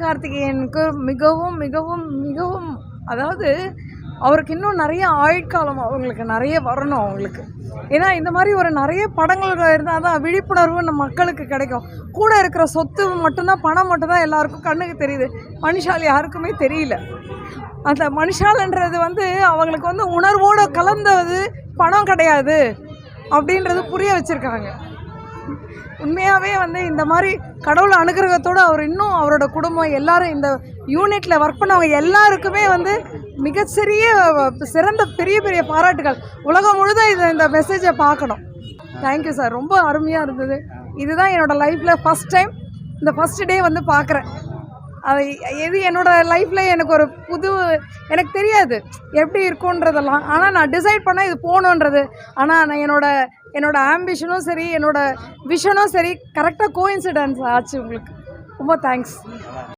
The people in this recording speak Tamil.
சிவகார்த்திகேயனுக்கு மிகவும் மிகவும் மிகவும் அதாவது அவருக்கு இன்னும் நிறைய ஆயுட்காலம் அவங்களுக்கு நிறைய வரணும் அவங்களுக்கு. ஏன்னா இந்த மாதிரி ஒரு நிறைய படங்கள் இருந்தால் தான் விழிப்புணர்வு நம்ம மக்களுக்கு கிடைக்கும். கூட இருக்கிற சொத்து மட்டும்தான், பணம் மட்டும்தான் எல்லாருக்கும் கண்ணுக்கு தெரியுது. மனுஷால் யாருக்குமே தெரியல. அந்த மனுஷாலன்றது அவங்களுக்கு உணர்வோடு கலந்தது பணம் கிடையாது அப்படின்றது புரிய வச்சுருக்காங்க. உண்மையாகவே இந்த மாதிரி கடவுள் அனுகிரகத்தோடு அவர் இன்னும் அவரோட குடும்பம் எல்லாரும் இந்த யூனிட்டில் ஒர்க் பண்ணவங்க எல்லாருக்குமே சிறந்த பெரிய பெரிய பாராட்டுகள். உலகம் முழுதும் இந்த மெசேஜை பார்க்கணும். தேங்க்யூ சார், ரொம்ப அருமையாக இருந்தது. இதுதான் என்னோடய லைஃப்பில் ஃபஸ்ட் டைம் இந்த ஃபஸ்ட் டே பார்க்குறேன். அது என்னோடய லைஃப்பில் எனக்கு ஒரு எனக்கு தெரியாது எப்படி இருக்குன்றதெல்லாம். ஆனால் நான் டிசைட் பண்ணேன் இது போகணுன்றது. ஆனால் நான் என்னோட ஆம்பிஷனும் சரி, என்னோடய விஷனும் சரி கரெக்டாக கோஇன்சிடென்ஸ் ஆச்சு. உங்களுக்கு ரொம்ப தேங்க்ஸ்.